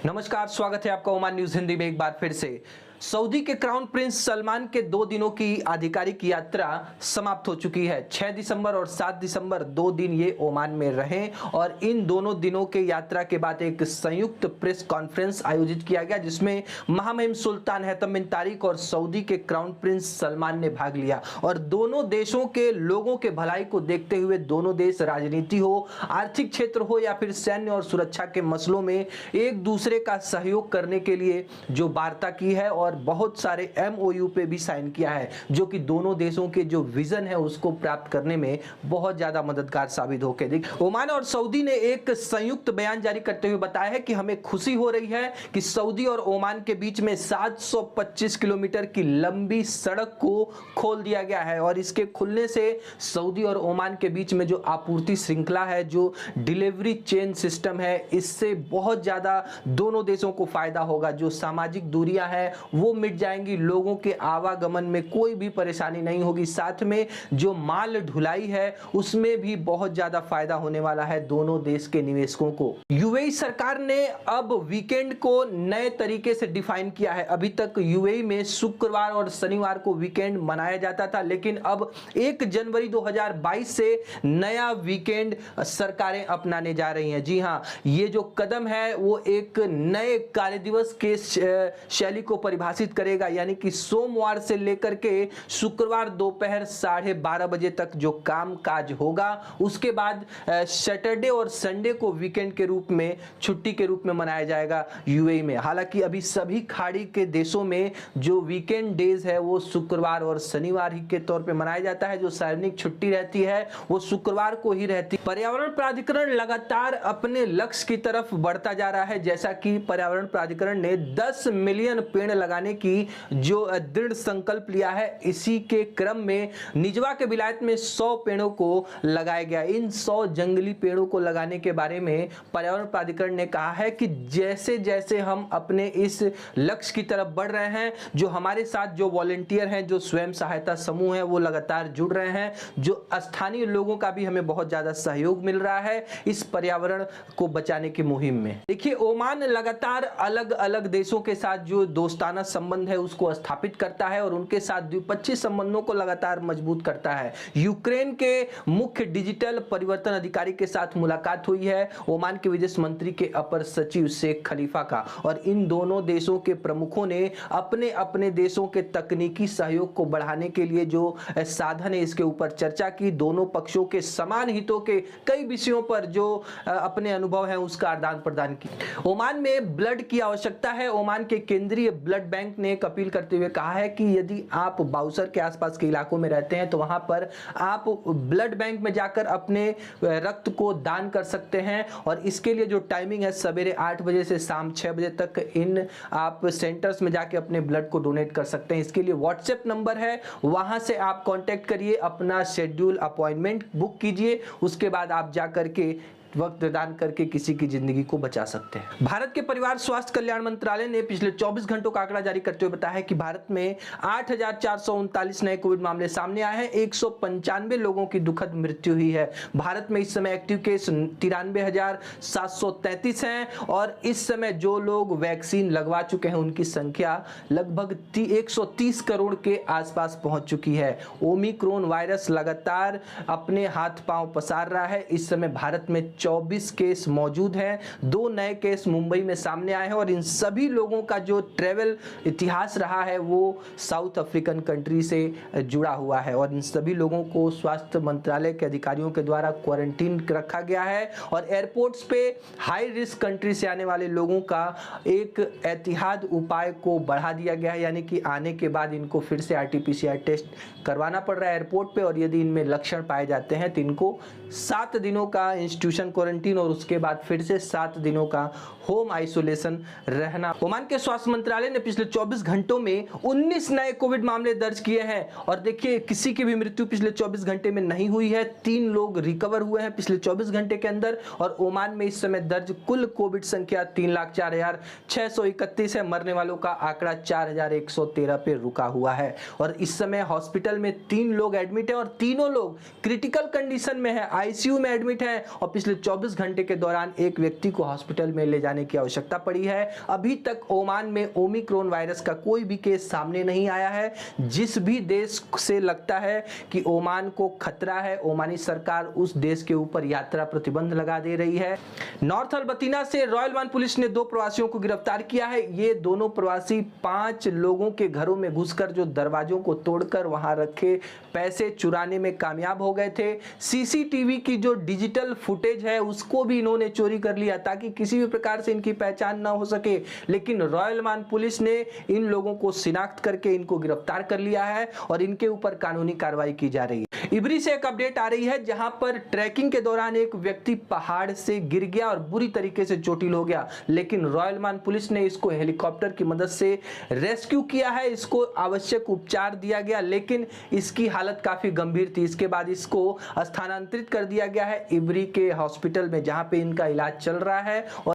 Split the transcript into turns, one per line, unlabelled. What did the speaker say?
नमस्कार, स्वागत है आपका ओमान न्यूज हिंदी में एक बार फिर से। सऊदी के क्राउन प्रिंस सलमान के 2 दिनों की आधिकारिक यात्रा समाप्त हो चुकी है। 6 दिसंबर और 7 दिसंबर 2 दिन ये ओमान में रहे और इन दोनों दिनों के यात्रा के बाद एक संयुक्त प्रेस कॉन्फ्रेंस आयोजित किया गया, जिसमें महामहिम सुल्तान हैतम बिन तारिक और सऊदी के क्राउन प्रिंस सलमान ने भाग लिया। और दोनों देशों के लोगों के भलाई को देखते हुए दोनों देश राजनीति हो, आर्थिक क्षेत्र हो या फिर सैन्य और सुरक्षा के मसलों में एक दूसरे का सहयोग करने के लिए जो वार्ता की है और बहुत सारे एमओयू पे भी साइन किया है, जो कि दोनों देशों के जो विजन है उसको प्राप्त करने में बहुत ज्यादा मददगार साबित होकर दिख। ओमान और सऊदी ने एक संयुक्त बयान जारी करते हुए बताया है कि हमें खुशी हो रही है कि सऊदी और ओमान के बीच में 725 किलोमीटर की लंबी सड़क को खोल दिया गया है और इसके खुलने से सऊदी और ओमान के बीच में जो आपूर्ति श्रृंखला है, जो डिलीवरी चेन सिस्टम है, इससे बहुत ज्यादा दोनों देशों को फायदा होगा। जो सामाजिक दूरियां हैं वो मिट जाएंगी, लोगों के आवागमन में कोई भी परेशानी नहीं होगी, साथ में जो माल ढुलाई है उसमें भी बहुत ज्यादा फायदा होने वाला है दोनों देश के निवेशकों को। यूएई सरकार ने अब वीकेंड को नए तरीके से डिफाइन किया है। अभी तक यूएई में शुक्रवार और शनिवार को वीकेंड मनाया जाता था, लेकिन अब 1 जनवरी 2022 से नया वीकेंड सरकारें अपनाने जा रही हैं। जी हां, ये जो कदम है वो एक नए कार्य दिवस के शैली को परिभाषित करेगा, यानी कि सोमवार से लेकर के शुक्रवार दोपहर 12:30 बजे तक जो काम काज होगा, उसके बाद सैटरडे और संडे को वीकेंड के रूप में, छुट्टी के रूप में मनाया जाएगा यूएई में। हालांकि अभी सभी खाड़ी के देशों में जो वीकेंड डेज है वो शुक्रवार और शनिवार ही के तौर पे मनाया जाता है। जो सार्वजनिक छुट्टी रहती है वो शुक्रवार को ही रहती है। पर्यावरण प्राधिकरण लगातार अपने लक्ष्य की तरफ बढ़ता जा रहा है, जैसा कि पर्यावरण प्राधिकरण ने 10 मिलियन पेड़ लगाने की जो दृढ़ संकल्प लिया है। इसी के क्रम में निजवा के विलायत में 100 पेड़ों को लगाया गया। इन 100 जंगली पेड़ों को लगाने के बारे में पर्यावरण प्राधिकरण ने कहा है कि जैसे जैसे हम अपने इस लक्ष्य की तरफ बढ़ रहे हैं, जो हमारे साथ जो वॉलंटियर हैं, जो स्वयं सहायता समूह हैं, वो लगातार जुड़ रहे हैं। जो स्थानीय लोगों का भी हमें बहुत ज्यादा सहयोग मिल रहा है इस पर्यावरण को बचाने की मुहिम में। देखिए, ओमान लगातार अलग अलग देशों के साथ जो दोस्ताना संबंध है उसको स्थापित करता है और उनके साथ द्विपक्षीय संबंधों को लगातार मजबूत करता है। यूक्रेन के मुख्य डिजिटल परिवर्तन अधिकारी के साथ मुलाकात हुई है ओमान के विदेश मंत्री के अपर सचिव शेख खलीफा का, और इन दोनों देशों के प्रमुखों ने अपने अपने देशों के तकनीकी सहयोग को बढ़ाने के लिए जो साधन है इसके ऊपर चर्चा की। दोनों पक्षों के समान हितों के कई विषयों पर जो अपने अनुभव है उसका आदान प्रदान की। ओमान में ब्लड की आवश्यकता है। ओमान के केंद्रीय ब्लड बैंक ने एक अपील करते हुए कहा है कि यदि आप बाउसर के आसपास के इलाकों में रहते हैं तो वहां पर आप ब्लड बैंक में जाकर अपने रक्त को दान कर सकते हैं, और इसके लिए जो टाइमिंग है सवेरे 8 बजे से शाम 6 बजे तक इन आप सेंटर्स में जाके अपने ब्लड को डोनेट कर सकते हैं। इसके लिए व्हाट्सएप नंबर है, वहां से आप कांटेक्ट करिए, अपना शेड्यूल अपॉइंटमेंट बुक कीजिए, उसके बाद आप जाकर के वक्त दान करके किसी की जिंदगी को बचा सकते हैं। भारत के परिवार स्वास्थ्य कल्याण मंत्रालय ने पिछले 24 घंटों का आंकड़ा जारी करते हुए बताया है कि भारत में 8,439 नए कोविड मामले सामने आए हैं। 195 लोगों की दुखद मृत्यु हुई है। भारत में इस समय एक्टिव केस 93,733 हैं और इस समय जो लोग वैक्सीन लगवा चुके हैं उनकी संख्या लगभग 130 करोड़ के आसपास पहुंच चुकी है। ओमिक्रॉन वायरस लगातार अपने हाथ पांव पसार रहा है। इस समय भारत में 24 केस मौजूद हैं। 2 नए केस मुंबई में सामने आए हैं और इन सभी लोगों का जो ट्रैवल इतिहास रहा है वो साउथ अफ्रीकन कंट्री से जुड़ा हुआ है, और इन सभी लोगों को स्वास्थ्य मंत्रालय के अधिकारियों के द्वारा क्वारंटीन रखा गया है। और एयरपोर्ट्स पे हाई रिस्क कंट्री से आने वाले लोगों का एक एहतियात उपाय को बढ़ा दिया गया है, यानी कि आने के बाद इनको फिर से आरटीपीसीआर टेस्ट करवाना पड़ रहा है एयरपोर्ट पे, और यदि इनमें लक्षण पाए जाते हैं तो इनको 7 दिनों का इंस्टीट्यूशन क्वारंटीन और उसके बाद फिर से 7 दिनों का होम आइसोलेशन रहना। ओमान के स्वास्थ्य मंत्रालय ने पिछले 24 घंटों में 19 नए कोविड मामले दर्ज किए हैं, और देखिए किसी की भी मृत्यु पिछले 24 घंटे में नहीं हुई है। 3 लोग रिकवर हुए हैं पिछले 24 घंटे के अंदर, और ओमान में इस समय दर्ज कुल कोविड संख्या 3,04,631 है। मरने वालों का आंकड़ा 4,113 पे रुका हुआ है, और इस समय हॉस्पिटल में 3 लोग एडमिट है और तीनों लोग क्रिटिकल कंडीशन में है, आईसीयू में एडमिट है, और पिछले सिर्फ 24 घंटे के दौरान एक व्यक्ति को हॉस्पिटल में ले जाने की आवश्यकता पड़ी है। अभी तक ओमान में ओमिक्रॉन वायरस का कोई भी केस सामने नहीं आया है। जिस भी देश से लगता है कि ओमान को खतरा है, ओमानी सरकार उस देश के ऊपर यात्रा प्रतिबंध लगा दे रही है। नॉर्थ अल्बर्टीना से रॉयल ओमान पुलिस ने 2 प्रवासियों को गिरफ्तार किया है। ये दोनों प्रवासी 5 लोगों के घरों में घुसकर जो दरवाजों को तोड़कर वहां रखे पैसे चुराने में कामयाब हो गए थे। सीसीटीवी की जो डिजिटल फुटेज है उसको भी इन्होंने चोरी कर लिया ताकि किसी भी प्रकार से इनकी पहचान ना हो सके, लेकिन रॉयल ओमान पुलिस ने इन लोगों को शिनाख्त करके इनको गिरफ्तार कर लिया है और इनके ऊपर कानूनी कार्रवाई की जा रही है। इबरी से एक अपडेट आ रही है जहां पर ट्रैकिंग के दौरान एक व्यक्ति पहाड़ से गिर गया और बुरी तरीके से चोटिल हो गया, लेकिन रॉयल ओमान पुलिस ने इसको हेलीकॉप्टर की मदद से रेस्क्यू किया है। इसको आवश्यक उपचार दिया गया, लेकिन इसकी हालत काफी गंभीर थी। इसके बाद इसको स्थानांतरित कर दिया गया है इबरी के हॉस्पिटल में जहां पे इनका इलाज चल रहा है।